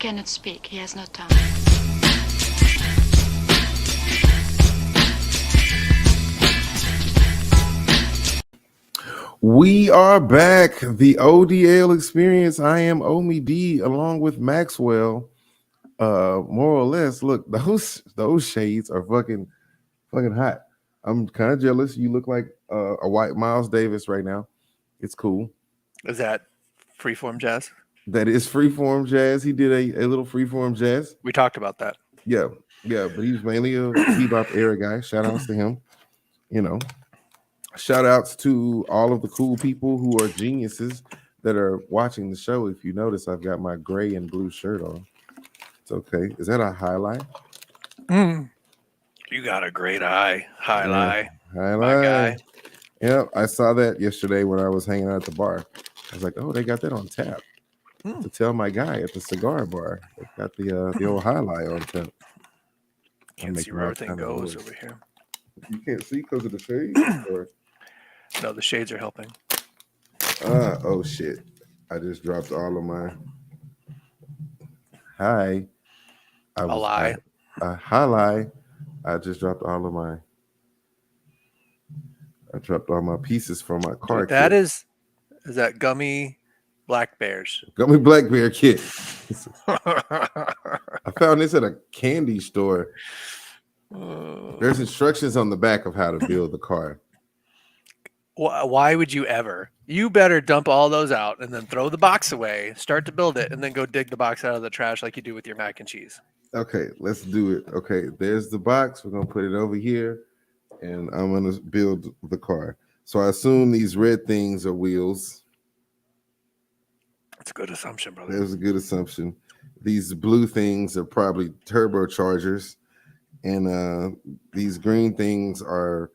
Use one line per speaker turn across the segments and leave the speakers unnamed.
cannot speak. He has no tongue.
We are back. The ODL experience. I am Omie-D along with Maxwell. More or less, look, those shades are fucking hot. I'm kind of jealous. You look like a white Miles Davis right now. It's cool.
Is that freeform jazz?
That is freeform jazz. He did a little freeform jazz.
We talked about that.
Yeah, but he was mainly a bebop era guy. Shout outs to him. You know, shout outs to all of the cool people who are geniuses that are watching the show. If you notice, I've got my gray and blue shirt on. It's okay. Is that a highlight?
You got a great eye. Highlight.
Highlight.
My guy.
Yeah, I saw that yesterday when I was hanging out at the bar. I was like, oh, they got that on tap. To tell my guy at the cigar bar, they got the old highlight on tap.
Can't see where everything goes over here.
You can't see because of the shades? Or?
No, the shades are helping.
Oh shit. I just dropped all of my hi. Highlight. I just dropped all of my pieces from my car.
That kit. Is that gummy black bears?
Gummy black bear kit. I found this at a candy store. There's instructions on the back of how to build the car.
Why would you ever? You better dump all those out and then throw the box away, start to build it, and then go dig the box out of the trash like you do with your mac and cheese.
Okay, let's do it. Okay, there's the box. We're going to put it over here, and I'm going to build the car. So I assume these red things are wheels.
That's a good assumption, brother.
That was a good assumption. These blue things are probably turbochargers, and these green things are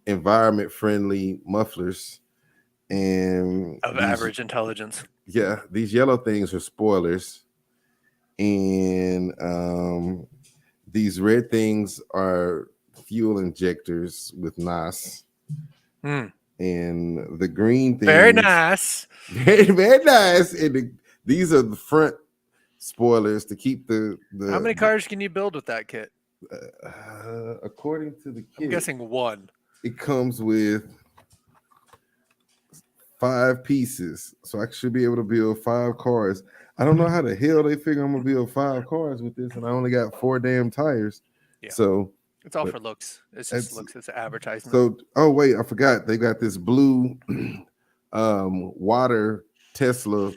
environment-friendly mufflers. And
of average intelligence.
Yeah, these yellow things are spoilers. And these red things are fuel injectors with NOS. And the green things,
very nice,
very nice. And these are the front spoilers to keep the.
How many cars can you build with that kit?
According to the kit,
I'm guessing one.
It comes with 5 pieces, so I should be able to build 5 cars. I don't know how the hell they figure I'm gonna build 5 cars with this, and I only got 4 damn tires. Yeah. So
it's all for looks. It's just looks. It's advertisement.
So, oh wait, I forgot. They got this blue water Tesla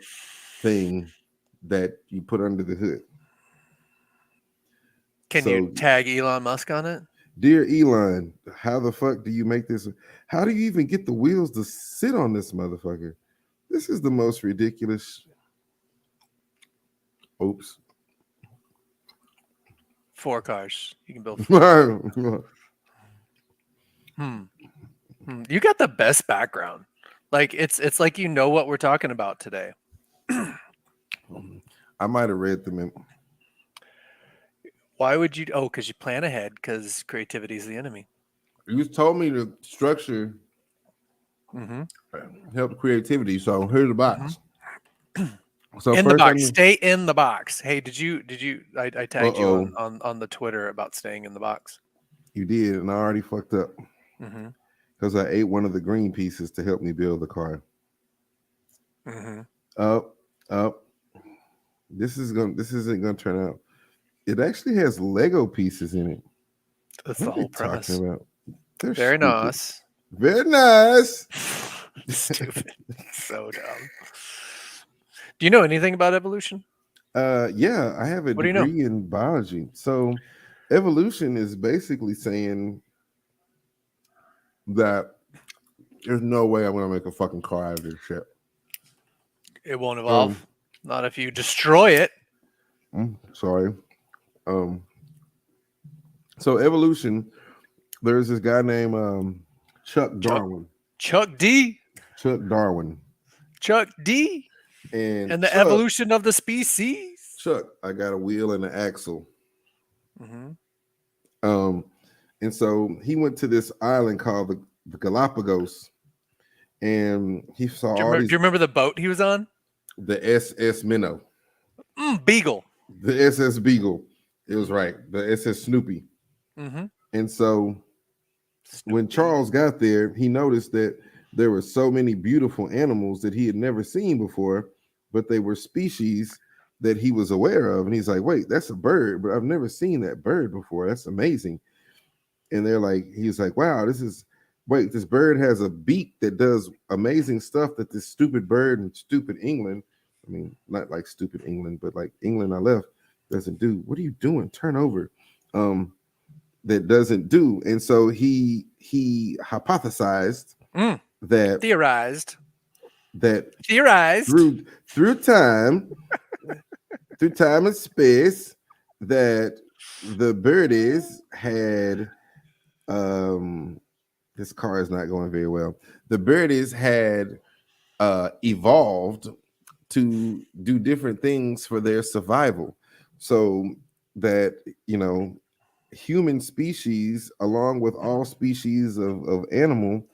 thing that you put under the hood.
Can you tag Elon Musk on it?
Dear Elon, how the fuck do you make this? How do you even get the wheels to sit on this motherfucker? This is the most ridiculous. Oops.
4 cars. You can build 4. You got the best background. Like it's like you know what we're talking about today.
I might have read them.
Why would you? Oh, because you plan ahead. Because creativity is the enemy.
You told me the structure help creativity. So here's the box.
So in the box, stay in the box. Hey, did you? I tagged you on the Twitter about staying in the box.
You did, and I already fucked up because I ate one of the green pieces to help me build the car. Up. This isn't gonna turn out. It actually has Lego pieces in it.
That's the whole premise.
They're
very nice.
Very nice.
Stupid. So dumb. Do you know anything about evolution?
Yeah, I have a degree in biology. So evolution is basically saying that there's no way I'm gonna make a fucking car out of this shit.
It won't evolve. Not if you destroy it.
Sorry. So evolution, there's this guy named Chuck Darwin.
Chuck D.
Chuck Darwin.
Chuck D. And the evolution of the species.
Chuck, I got a wheel and an axle. And so he went to this island called the Galapagos, and he saw.
Do you remember the boat he was on?
The SS Minnow.
Beagle.
The SS Beagle. It was right. The SS Snoopy.
Mm-hmm.
And so when
Snoopy.
Charles got there, he noticed that there were so many beautiful animals that he had never seen before, but they were species that he was aware of. And he's like, wait, that's a bird, but I've never seen that bird before. That's amazing. And they're like, he's like, wow, wait, this bird has a beak that does amazing stuff that this stupid bird in stupid England, I mean, not like stupid England, but like England I left, doesn't do. What are you doing? Turn over. That doesn't do. And so he hypothesized
Mm.
that
Theorized.
that
Theorized.
through time and space, that the birdies had this car is not going very well. The birdies had evolved to do different things for their survival, so that human species, along with all species of animal,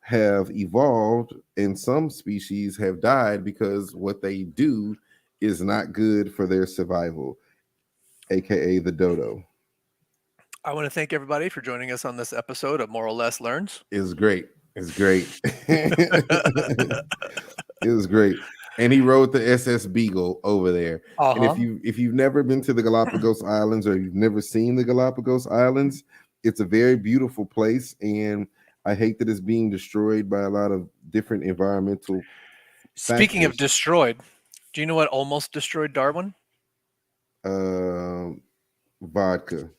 have evolved, and some species have died because what they do is not good for their survival, aka the dodo.
I want to thank everybody for joining us on this episode of More or Less Learns.
It was great. It's great. It was great. And he rode the SS Beagle over there. And
Uh-huh.
if you've never been to the Galapagos Islands, or you've never seen the Galapagos Islands, it's a very beautiful place. And I hate that it's being destroyed by a lot of different environmental
Speaking of
factors.
destroyed, do you know what almost destroyed Darwin?
Vodka.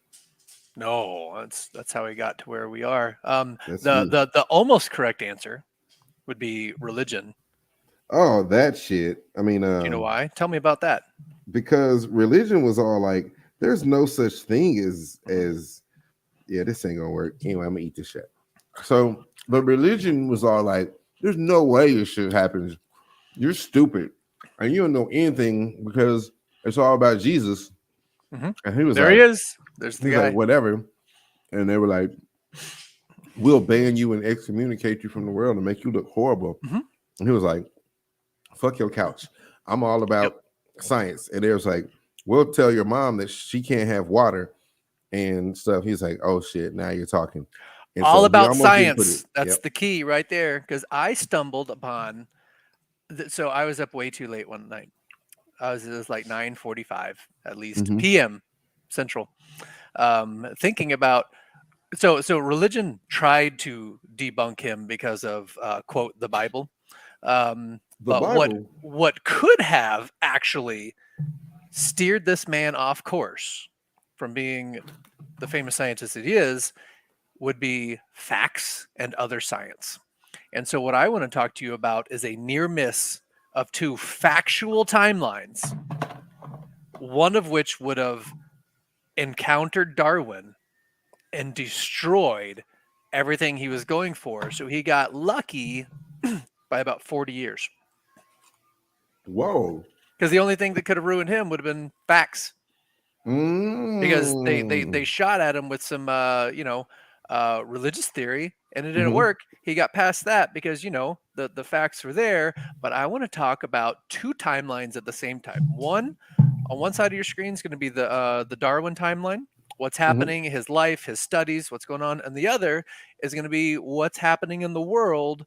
No, that's how we got to where we are.
That's
The
me.
the the almost correct answer would be religion.
Oh, that shit. I mean,
Do you know why? Tell me about that.
because religion was all like, there's no such thing as yeah, this ain't gonna work. Anyway, I'm gonna eat this shit. So the religion was all like, there's no way this shit happens. You're stupid. And you don't know anything because it's all about Jesus.
Mm-hmm.
And he was
There he
like,
is. There's the guy.
whatever. And they were like, we'll ban you and excommunicate you from the world and make you look horrible.
Mm-hmm.
And he was like, fuck your couch. I'm all about
Yep.
science. And they was like, we'll tell your mom that she can't have water and stuff. He's like, oh shit, now you're talking. And
All
so he
about
almost didn't put it.
science. That's
Yep.
the key right there. Because I stumbled upon. So I was up way too late one night. It was like 9:45 at least
Mhm.
p.m. Central. Thinking about so religion tried to debunk him because of quote the Bible.
The
But
Bible.
what could have actually steered this man off course from being the famous scientist that he is would be facts and other science. And so what I want to talk to you about is a near miss of two factual timelines, one of which would have encountered Darwin and destroyed everything he was going for. So he got lucky by about 40 years.
Whoa.
Because the only thing that could have ruined him would have been facts. Because they shot at him with some religious theory and it didn't work. He got past that because the facts were there. But I want to talk about two timelines at the same time. One on one side of your screen is going to be the Darwin timeline, what's happening, his life, his studies, what's going on, and the other is going to be what's happening in the world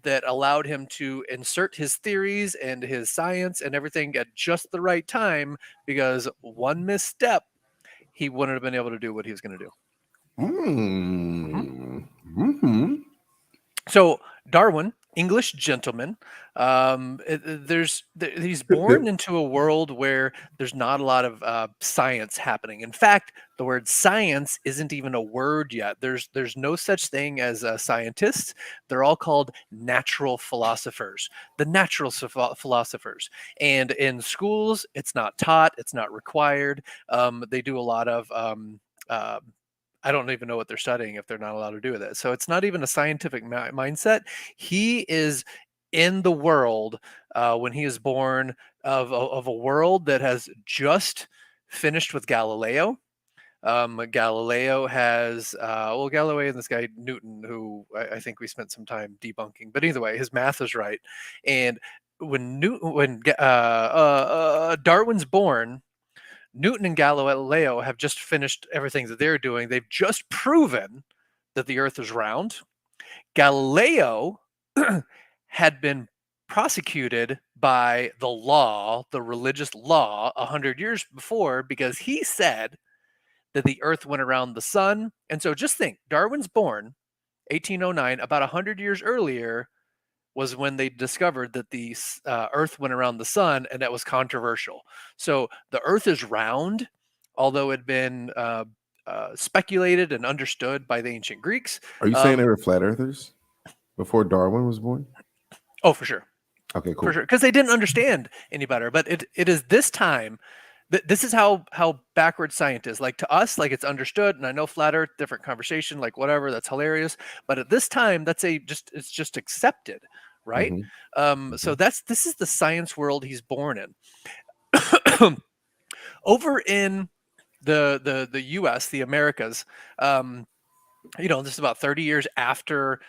that allowed him to insert his theories and his science and everything at just the right time, because one misstep, he wouldn't have been able to do what he was going to do. So Darwin, English gentleman, he's born into a world where there's not a lot of science happening. In fact, the word science isn't even a word yet. There's no such thing as scientists. They're all called natural philosophers. The natural philosophers. And in schools, it's not taught. It's not required. They do a lot of I don't even know what they're studying if they're not allowed to do that. So it's not even a scientific mindset. He is in the world when he is born of a world that has just finished with Galileo. Galileo has Galileo and this guy Newton, who I think we spent some time debunking. But either way, his math is right. And when Darwin's born, Newton and Galileo have just finished everything that they're doing. They've just proven that the Earth is round. Galileo had been prosecuted by the law, the religious law, 100 years before because he said that the Earth went around the sun. And so just think, Darwin's born 1809, about 100 years earlier was when they discovered that the Earth went around the sun, and that was controversial. So the Earth is round, although it had been speculated and understood by the ancient Greeks.
Are you saying they were flat earthers before Darwin was born?
Oh, for sure.
Okay, cool.
For sure, because they didn't understand any better. But it is this time this is how backward science is. Like to us, like it's understood, and I know flat Earth, different conversation, like whatever, that's hilarious. But at this time, it's just accepted, right? So this is the science world he's born in. Over in the U.S., the Americas, this is about 30 years after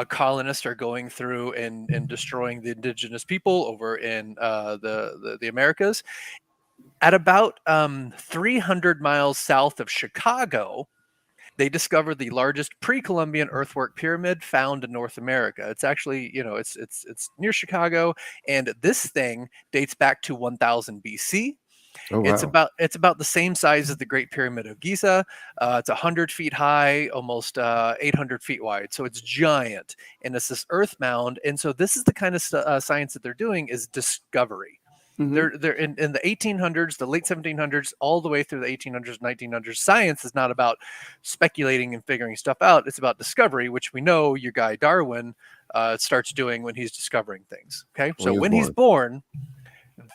colonists are going through and destroying the indigenous people over in the Americas. At about 300 miles south of Chicago, they discovered the largest pre-Columbian earthwork pyramid found in North America. It's actually, it's near Chicago, and this thing dates back to 1000 BC.
Oh, wow.
It's about the same size as the Great Pyramid of Giza. It's 100 feet high, almost 800 feet wide. So it's giant, and it's this earth mound. And so this is the kind of science that they're doing is discovery. They're in the 1800s, the late 1700s, all the way through the 1800s, 1900s. Science is not about speculating and figuring stuff out. It's about discovery, which we know your guy Darwin starts doing when he's discovering things. Okay, so when he's born,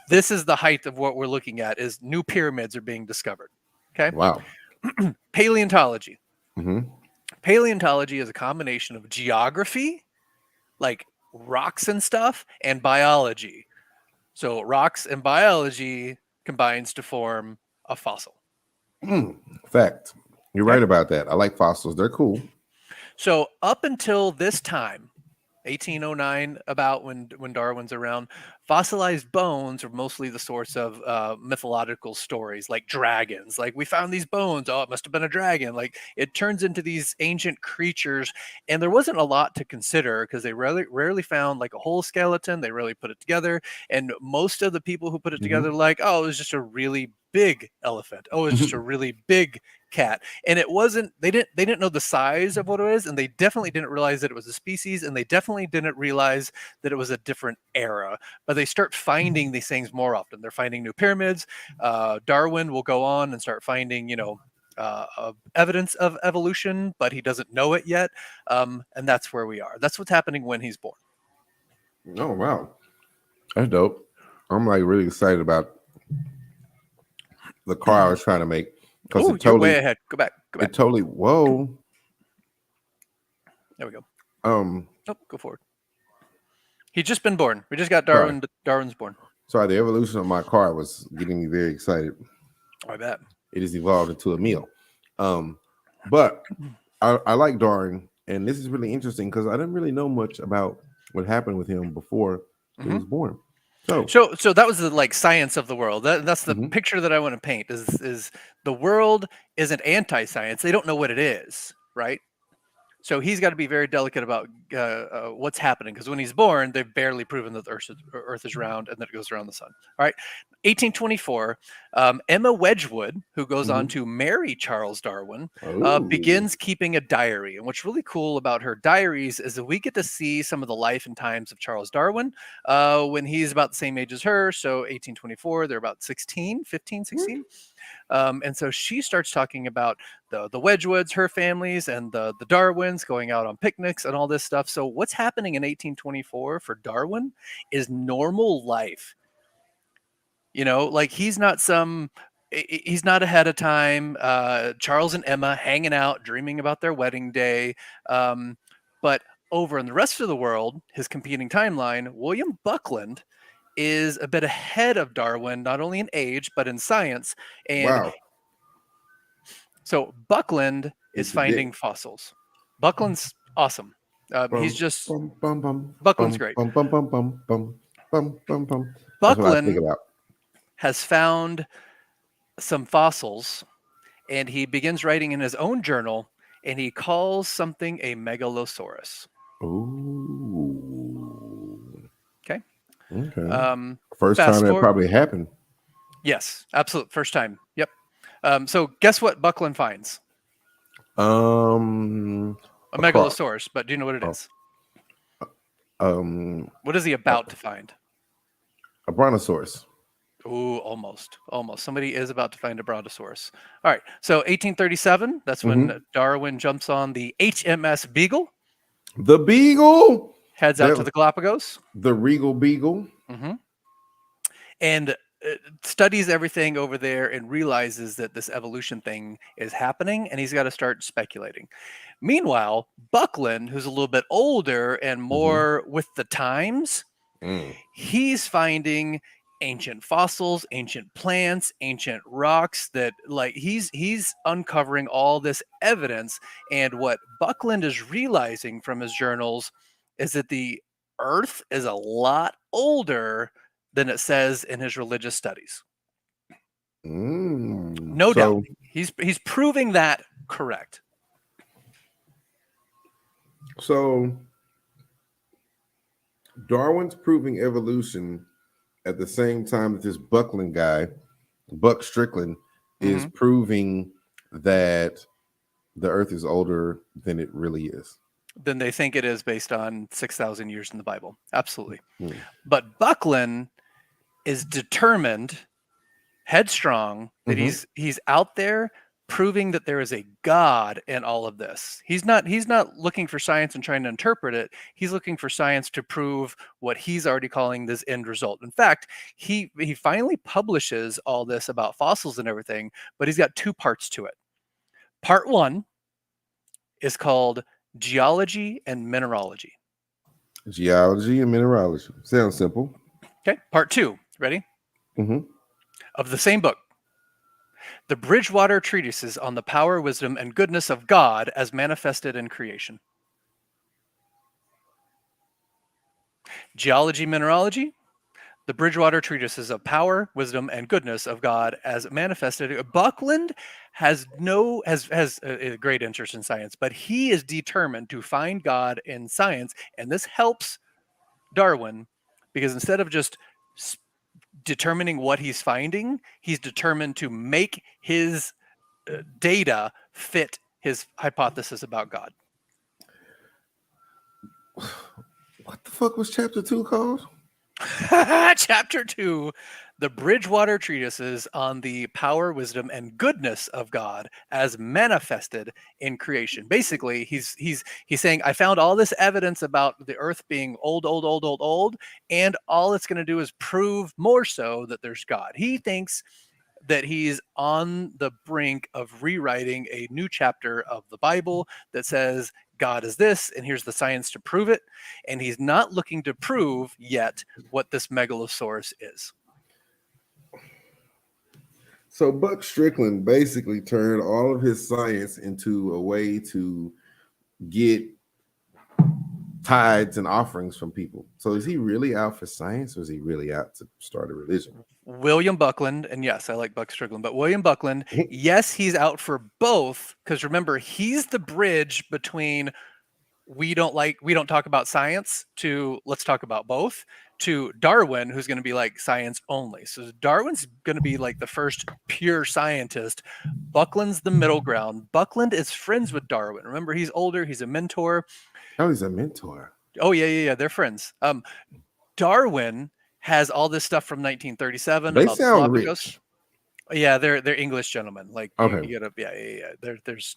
this is the height of what we're looking at is new pyramids are being discovered. Okay.
Wow.
Paleontology. Paleontology is a combination of geography, like rocks and stuff, and biology. So rocks and biology combines to form a fossil.
Fact. You're right about that. I like fossils. They're cool.
So up until this time, 1809, about when Darwin's around, fossilized bones are mostly the source of mythological stories like dragons. Like we found these bones, oh, it must have been a dragon. Like it turns into these ancient creatures, and there wasn't a lot to consider because they rarely found like a whole skeleton. They rarely put it together, and most of the people who put it together like, oh, it was just a really big elephant. Oh, it's just a really big cat. And it wasn't, they didn't know the size of what it is, and they definitely didn't realize that it was a species, and they definitely didn't realize that it was a different era. But they start finding these things more often. They're finding new pyramids. Darwin will go on and start finding, evidence of evolution, but he doesn't know it yet. And that's where we are. That's what's happening when he's born.
Oh, wow. That's dope. I'm like really excited about the car I was trying to make.
Oh, you're way ahead. Go back.
It totally, whoa.
There we go.
Nope,
go forward. He's just been born. We just got Darwin. Sorry. Darwin's born.
Sorry, the evolution of my car was getting me very excited.
I bet.
It has evolved into a meal. But I like Darwin, and this is really interesting because I didn't really know much about what happened with him before he was born.
So that was the like science of the world. That's the picture that I want to paint. Is the world isn't anti-science. They don't know what it is, right? So he's got to be very delicate about what's happening because when he's born, they've barely proven that the Earth is round and that it goes around the sun. All right, 1824, Emma Wedgwood, who goes on to marry Charles Darwin, begins keeping a diary. And what's really cool about her diaries is that we get to see some of the life and times of Charles Darwin when he's about the same age as her. So 1824, they're about 15, 16. And so she starts talking about the Wedgwoods, her families, and the Darwins going out on picnics and all this stuff. So what's happening in 1824 for Darwin is normal life. Like he's not ahead of time. Charles and Emma hanging out, dreaming about their wedding day. But over in the rest of the world, his competing timeline, William Buckland is a bit ahead of Darwin, not only in age, but in science. And so Buckland is finding fossils. Buckland's awesome. He's just Buckland's great.
Buckland.
has found some fossils, and he begins writing in his own journal, and he calls something a megalosaurus.
Ooh.
Okay.
Okay.
Um,
First time
fast
that
forward.
probably happened.
Yes, absolute first time. Yep. So guess what Buckland finds?
Um,
A
across.
megalosaurus, but do you know what it
Oh,
is?
um,
What is he
a,
about to find?
a brontosaurus.
Ooh, almost, almost. Somebody is about to find a brontosaurus. All right. So 1837, that's
Mm-hmm.
when Darwin jumps on the HMS Beagle,
The beagle.
heads out to
That
the Galapagos.
the regal beagle.
Hmm. And studies everything over there and realizes that this evolution thing is happening, and he's got to start speculating. Meanwhile, Buckland, who's a little bit older and
Mm-hmm.
more with the times,
Mm.
he's finding ancient fossils, ancient plants, ancient rocks, that like he's uncovering all this evidence. And what Buckland is realizing from his journals is that the earth is a lot older than it says in his religious studies.
Mm.
No doubt.
So
He's proving that correct.
so Darwin's proving evolution at the same time that this Buckland guy, Buck Strickland, is
Hmm.
proving that the Earth is older than it really is.
Than they think it is based on 6,000 years in the Bible. Absolutely.
Mm.
But Buckland is determined, headstrong, that
Mm-hmm.
he's out there proving that there is a God in all of this. He's not looking for science and trying to interpret it. He's looking for science to prove what he's already calling this end result. In fact, he finally publishes all this about fossils and everything, but he's got two parts to it. Part one is called geology and mineralogy.
Geology and mineralogy. Sounds simple.
Okay. Part two, ready?
Mm-hmm.
Of the same book, the Bridgewater Treatises on the Power, Wisdom, and Goodness of God as Manifested in Creation. Geology, mineralogy, the Bridgewater Treatises of Power, Wisdom, and Goodness of God as Manifested. Buckland has a great interest in science, but he is determined to find God in science, and this helps Darwin because instead of just determining what he's finding, he's determined to make his data fit his hypothesis about God.
What the fuck was chapter 2 called?
Chapter 2, the Bridgewater Treatises on the Power, Wisdom, and Goodness of God as Manifested in Creation. Basically, he's saying, I found all this evidence about the earth being old, and all it's going to do is prove more so that there's God. He thinks that he's on the brink of rewriting a new chapter of the Bible that says God is this, and here's the science to prove it. And he's not looking to prove yet what this megalosaurus is.
So Buck Strickland basically turned all of his science into a way to get tithes and offerings from people. So is he really out for science, or is he really out to start a religion?
William Buckland, and yes, I like Buck Strickland, but William Buckland, yes, he's out for both, because remember, he's the bridge between we don't talk about science to let's talk about both, to Darwin, who's going to be like science only. So Darwin's going to be like the first pure scientist. Buckland's the middle ground. Buckland is friends with Darwin. Remember, he's older, he's a mentor.
Oh, he's a mentor.
Oh yeah, they're friends. Darwin has all this stuff from 1937
They
about the
sound
Galapagos.
rich.
Yeah, they're English gentlemen. Like
Okay.
you gotta, yeah. There's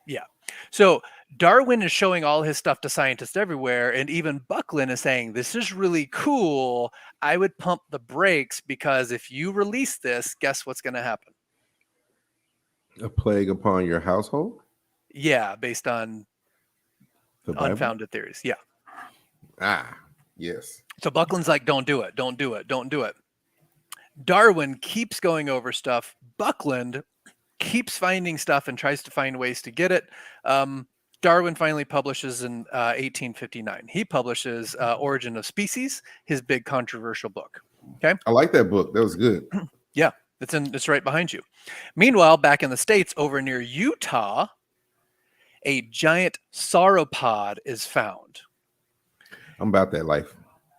yeah. So Darwin is showing all his stuff to scientists everywhere, and even Buckland is saying, "This is really cool. I would pump the brakes because if you release this, guess what's going to happen?"
A plague upon your household?
Yeah, based on
The Bible?
unfounded theories. Yeah.
Ah, yes.
So Buckland's like, "Don't do it. Don't do it. Don't do it." Darwin keeps going over stuff. Buckland keeps finding stuff and tries to find ways to get it. Darwin finally publishes in 1859. He publishes Origin of Species, his big controversial book. Okay.
I like that book. That was good.
Yeah, it's right behind you. Meanwhile, back in the States, over near Utah, a giant sauropod is found.
I'm about that life.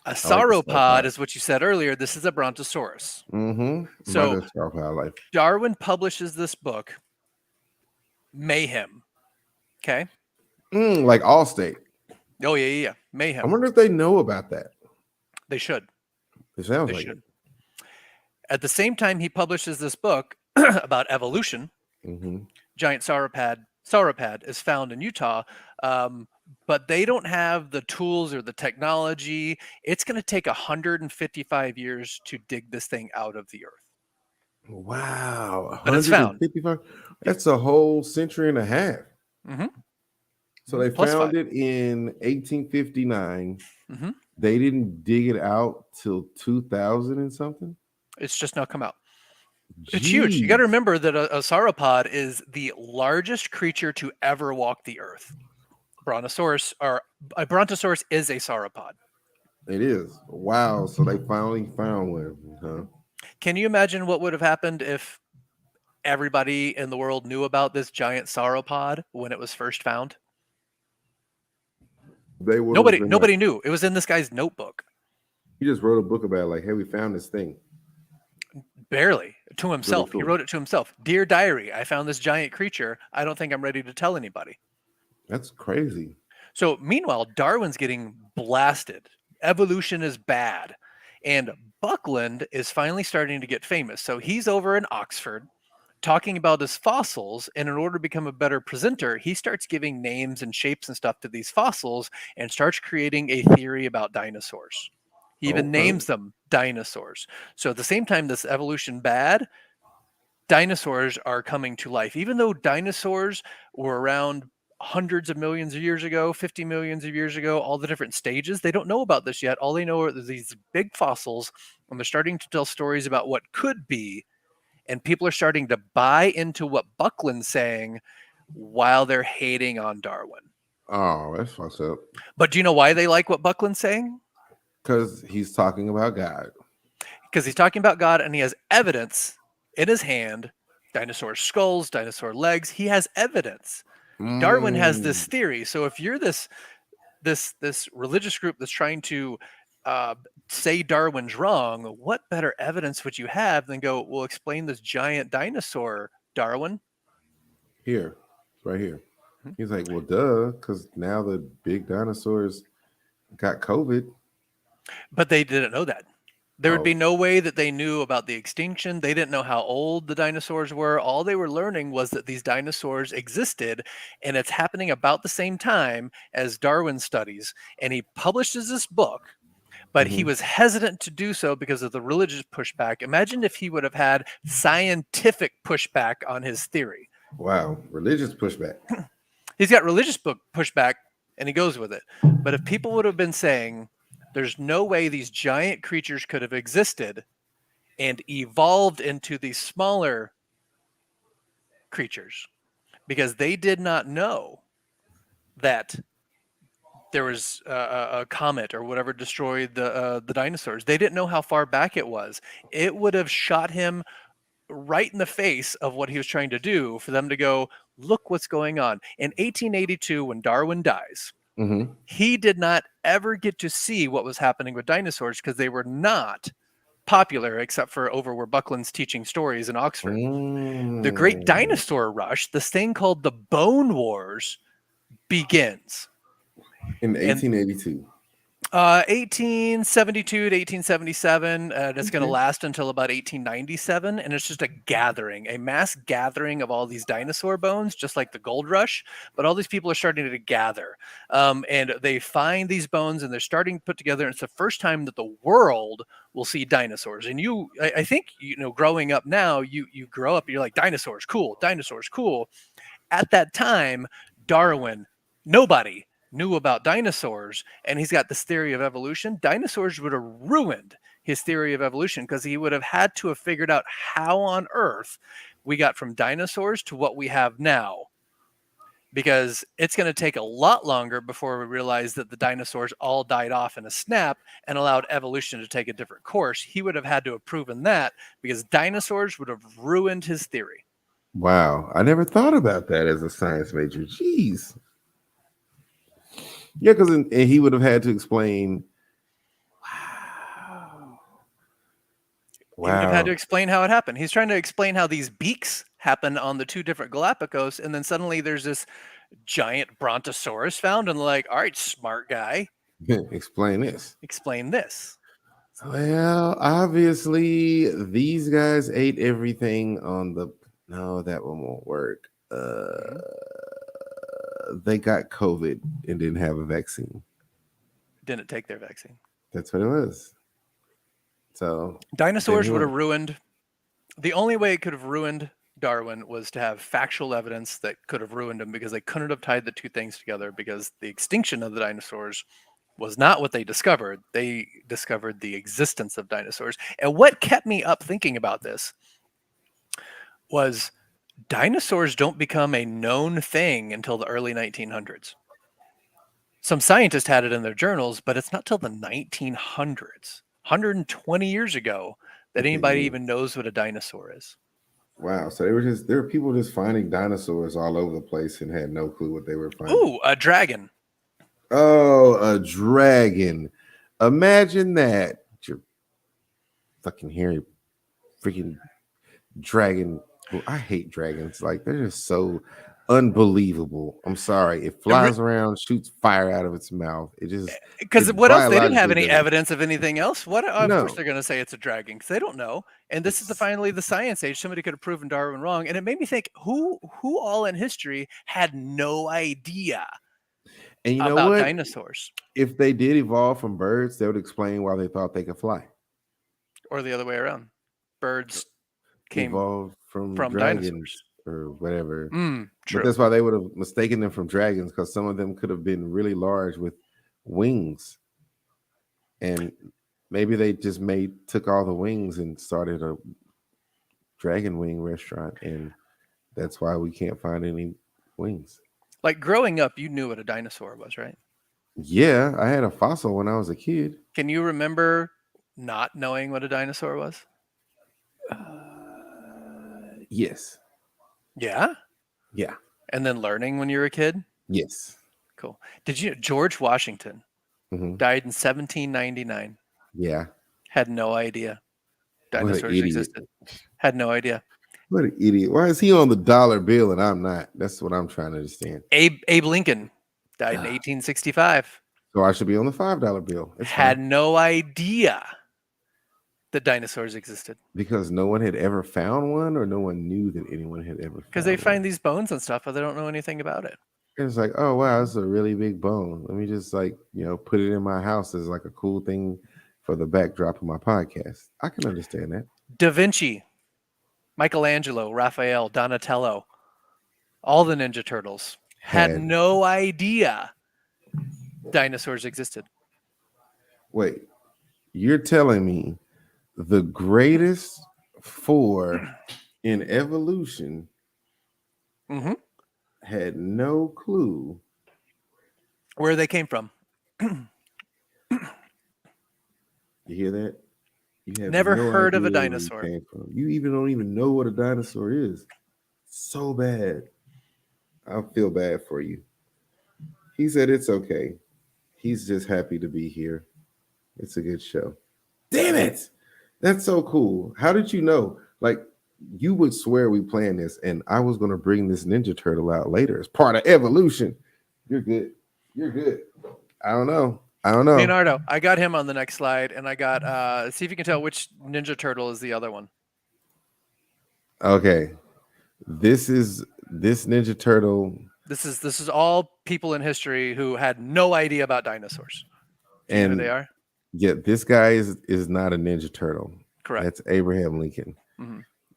A
I like the
sauropod
sauropod.
is what you said earlier. This is a brontosaurus.
Mm-hmm. I'm about
So
that sauropod life.
Darwin publishes this book, Mayhem. Okay.
Like Allstate.
Oh yeah.
I
Mayhem.
wonder if they know about that.
They should.
It sounds
They
like it.
should. At the same time, he publishes this book about evolution.
Mm-hmm.
Giant sauropod is found in Utah, but they don't have the tools or the technology. It's going to take 155 years to dig this thing out of the earth,
Wow,
but it's found.
155.
Yeah.
That's a whole century and a half.
Mm-hmm.
So they
Plus
found
5.
it in 1859.
Mm-hmm.
They didn't dig it out till 2000 and something.
It's just now come out. It's huge. You got to
Jeez.
remember that a sauropod is the largest creature to ever walk the earth. Brontosaurus is a sauropod.
It is. Wow. So they finally found one. Huh?
Can you imagine what would have happened if everybody in the world knew about this giant sauropod when it was first found?
They would have been
Nobody
like,
knew. It was in this guy's notebook.
he just wrote a book about it, like, hey, we found this thing.
Barely to himself.
Really
He
cool.
wrote it to himself. Dear diary, I found this giant creature. I don't think I'm ready to tell anybody.
That's crazy.
So meanwhile, Darwin's getting blasted. Evolution is bad. And Buckland is finally starting to get famous. So he's over in Oxford talking about his fossils. And in order to become a better presenter, he starts giving names and shapes and stuff to these fossils and starts creating a theory about dinosaurs. He even
Okay.
names them dinosaurs. So at the same time, this evolution bad, dinosaurs are coming to life. Even though dinosaurs were around hundreds of millions of years ago, 50 millions of years ago, all the different stages, they don't know about this yet. All they know are these big fossils, and they're starting to tell stories about what could be. And people are starting to buy into what Buckland's saying while they're hating on Darwin.
Oh, that's fucked up.
But do you know why they like what Buckland's saying?
Because he's talking about God.
Because he's talking about God and he has evidence in his hand, dinosaur skulls, dinosaur legs. He has evidence. Darwin has this theory. So if you're this religious group that's trying to say Darwin's wrong, what better evidence would you have than go, well, explain this giant dinosaur, Darwin?
Here, right here. He's like, well, duh, because now the big dinosaurs got COVID.
But they didn't know that. There would
Oh.
be no way that they knew about the extinction. They didn't know how old the dinosaurs were. All they were learning was that these dinosaurs existed, and it's happening about the same time as Darwin studies. And he publishes this book, but he was hesitant to do so because of the religious pushback. Imagine if he would have had scientific pushback on his theory.
Wow, religious pushback.
He's got religious pushback, and he goes with it. But if people would have been saying, there's no way these giant creatures could have existed and evolved into these smaller creatures, because they did not know that there was a comet or whatever destroyed the dinosaurs. They didn't know how far back it was. It would have shot him right in the face of what he was trying to do for them to go, look what's going on. In 1882, when Darwin dies, he did not ever get to see what was happening with dinosaurs because they were not popular except for over where Buckland's teaching stories in Oxford. The great dinosaur rush, this thing called the Bone Wars, begins.
In 1882.
1872 to 1877. It's going to last until about 1897. And it's just a gathering, a mass gathering of all these dinosaur bones, just like the gold rush. But all these people are starting to gather. And they find these bones and they're starting to put together. And it's the first time that the world will see dinosaurs. And I think, growing up now, you grow up and you're like, dinosaurs, cool. Dinosaurs, cool. At that time, Darwin, nobody knew about dinosaurs, and he's got this theory of evolution. Dinosaurs would have ruined his theory of evolution because he would have had to have figured out how on earth we got from dinosaurs to what we have now. because it's going to take a lot longer before we realize that the dinosaurs all died off in a snap and allowed evolution to take a different course. He would have had to have proven that because dinosaurs would have ruined his theory.
Wow, I never thought about that as a science major. Jeez. Yeah, because he would have had to explain. Wow.
He would have had to
Wow.
explain how it happened. He's trying to explain how these beaks happen on the two different Galapagos, and then suddenly there's this giant brontosaurus found, and like, all right, smart guy,
Explain this.
explain this.
Well, obviously, these guys ate everything on the. No, that one won't work. They got COVID and didn't have a vaccine.
Didn't take their vaccine.
That's what it was. So
Dinosaurs would have ruined. The only way it could have ruined Darwin was to have factual evidence that could have ruined him, because they couldn't have tied the two things together, because the extinction of the dinosaurs was not what they discovered. They discovered the existence of dinosaurs. And what kept me up thinking about this was dinosaurs don't become a known thing until the early 1900s. Some scientists had it in their journals, but it's not till the 1900s, 120 years ago, that anybody even knows what a dinosaur is.
Wow. So there were people just finding dinosaurs all over the place and had no clue what they were finding.
Ooh, a dragon.
Oh, a dragon. Imagine that. Your fucking hairy freaking dragon. Well, I hate dragons. Like, they're just so unbelievable. I'm sorry. It flies around, shoots fire out of its mouth. It just,
because what else? They didn't have any evidence of anything else. What? Of course they're going to say it's a dragon, because they don't know. And this is finally the science age. Somebody could have proven Darwin wrong, and it made me think: who all in history had no idea?
And you know
about
what?
Dinosaurs.
If they did evolve from birds, they would explain why they thought they could fly.
Or the other way around. Birds came
evolved from dragons
dinosaurs
or whatever.
True.
But that's why they would have mistaken them from dragons, because some of them could have been really large with wings. And maybe they just took all the wings and started a dragon wing restaurant, and that's why we can't find any wings.
Like, growing up, you knew what a dinosaur was, right?
Yeah, I had a fossil when I was a kid.
Can you remember not knowing what a dinosaur was?
Yes.
Yeah?
Yeah.
And then learning when you were a kid?
Yes.
Cool. Did you know George Washington died in 1799?
Yeah.
Had no idea dinosaurs existed. Had no idea.
What an idiot. Why is he on the dollar bill and I'm not? That's what I'm trying to understand.
Abe Lincoln died in 1865.
So I should be on the $5 bill.
Had no idea that dinosaurs existed.
Because no one had ever found one, or no one knew that anyone had ever found one?
Because they find these bones and stuff, but they don't know anything about it.
It's like, oh, wow, it's a really big bone. Let me just, like, put it in my house as like a cool thing for the backdrop of my podcast. I can understand that.
Da Vinci, Michelangelo, Raphael, Donatello, all the Ninja Turtles had no idea dinosaurs existed.
Wait, you're telling me the greatest four in evolution had no clue
where they came from?
You hear that? You have
never heard of a dinosaur.
You don't even know what a dinosaur is. So bad. I feel bad for you. He said it's okay. He's just happy to be here. It's a good show. Damn it! That's so cool. How did you know? Like, you would swear we planned this, and I was going to bring this Ninja Turtle out later as part of evolution. You're good. You're good. I don't know.
Leonardo, I got him on the next slide, and I got see if you can tell which Ninja Turtle is the other one.
Okay. This Ninja Turtle.
This is all people in history who had no idea about dinosaurs. And you know who they are?
Yeah, this guy is not a Ninja Turtle.
Correct.
That's Abraham Lincoln.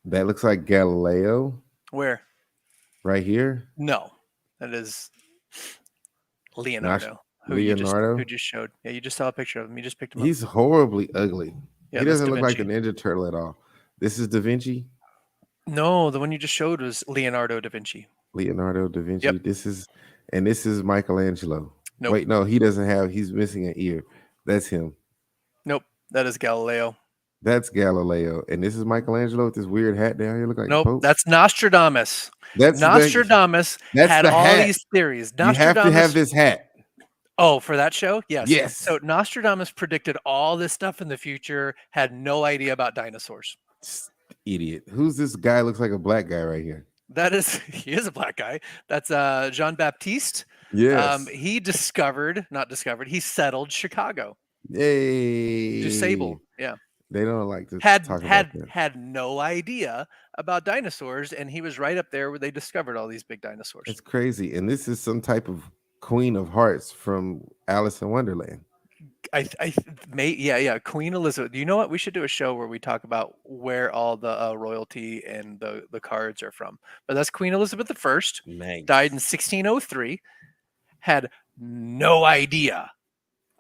That looks like Galileo.
Where?
Right here?
No, that is Leonardo.
Leonardo?
Who just showed. Yeah, you just saw a picture of him. You just picked him up.
He's horribly ugly.
Yeah,
he doesn't look like a Ninja Turtle at all. This is Da Vinci?
No, the one you just showed was Leonardo da Vinci.
Leonardo da Vinci.
Yep.
This is Michelangelo.
Nope.
Wait, no, he doesn't have. He's missing an ear. That's him.
Nope. That is Galileo.
That's Galileo, and this is Michelangelo with this weird hat down here. Look like the
Nope.
Pope.
That's Nostradamus.
That's
Nostradamus had
the
all
hat.
these theories.
You have to have this hat.
Oh, for that show? Yes.
Yes.
So Nostradamus predicted all this stuff in the future, had no idea about dinosaurs.
Idiot. Who's this guy? Looks like a black guy right here.
He is a black guy. That's Jean Baptiste.
Yes.
He settled Chicago.
Yay.
DuSable. Yeah.
They don't like to talk about that.
Had no idea about dinosaurs, and he was right up there where they discovered all these big dinosaurs.
It's crazy. And this is some type of Queen of Hearts from Alice in Wonderland.
Queen Elizabeth. You know what? We should do a show where we talk about where all the royalty and the cards are from. But that's Queen Elizabeth I.
Nice.
Died in 1603. Had no idea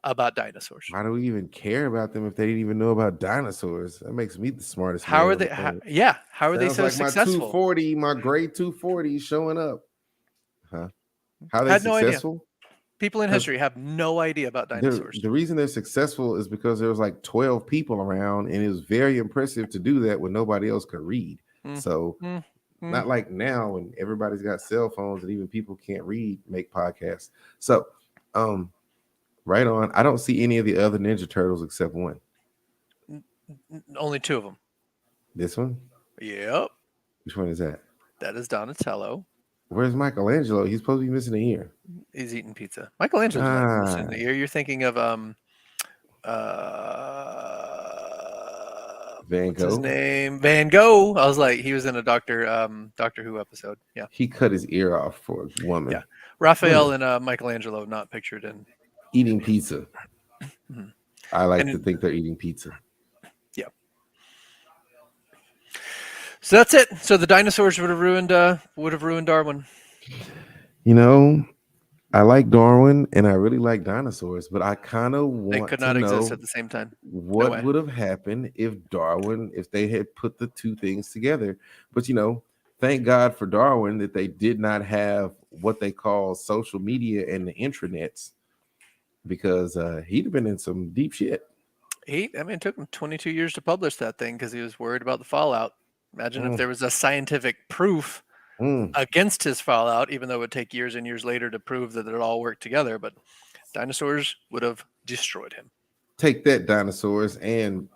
about dinosaurs.
Why do we even care about them if they didn't even know about dinosaurs? That makes me the smartest.
How are they? How are they so successful?
My 240, my grade 240 showing up. Huh? How are they successful?
No idea. People in history have no idea about dinosaurs.
The reason they're successful is because there was like 12 people around, and it was very impressive to do that when nobody else could read. So not like now when everybody's got cell phones and even people can't read, make podcasts. So right on. I don't see any of the other Ninja Turtles except one.
Only two of them.
This one?
Yep.
Which one is that?
That is Donatello.
Where's Michelangelo? He's supposed to be missing an ear.
He's eating pizza. Michelangelo's not missing the ear. You're thinking of
Van Gogh.
What's his name? Van Gogh. I was like, he was in a Doctor Who episode. Yeah.
He cut his ear off for a woman.
Yeah. Raphael and Michelangelo not pictured in
eating pizza. I like to think they're eating pizza.
Yeah. So that's it. So the dinosaurs would have ruined Darwin.
You know, I like Darwin and I really like dinosaurs, but I kind of want
they could not exist at the same time.
What would have happened if they had put the two things together? But thank God for Darwin that they did not have what they call social media and the intranets, because he'd have been in some deep shit.
It took him 22 years to publish that thing because he was worried about the fallout. Imagine if there was a scientific proof against his fallout, even though it would take years and years later to prove that it all worked together. But dinosaurs would have destroyed him.
Take that, dinosaurs and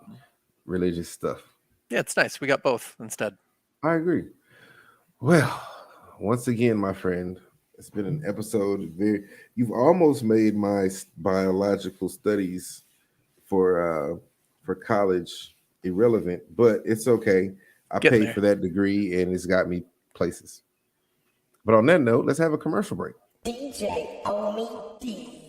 religious stuff.
Yeah, it's nice. We got both instead.
I agree. Well, once again, my friend, it's been an episode. You've almost made my biological studies for college irrelevant, but it's okay. I paid for that degree, and it's got me places. But on that note, let's have a commercial break.
DJ Omie-D.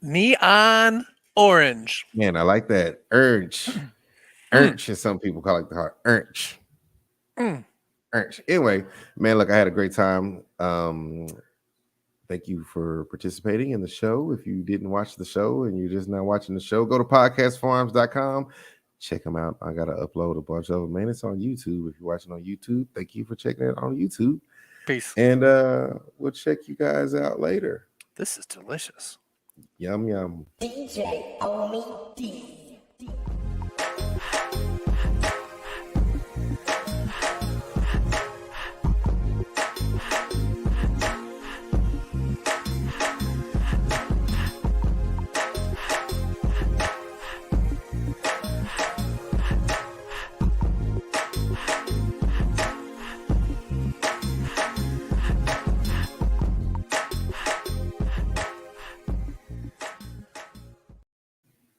Neon orange.
Man, I like that. Urge, as some people call it the heart. Urge. Anyway, man, look, I had a great time. Thank you for participating in the show. If you didn't watch the show and you're just now watching the show, go to podcastforums.com. Check them out. I got to upload a bunch of them. Man, it's on YouTube. If you're watching on YouTube, thank you for checking it on YouTube.
Peace.
And we'll check you guys out later.
This is delicious.
Yum, yum.
DJ Omie-D.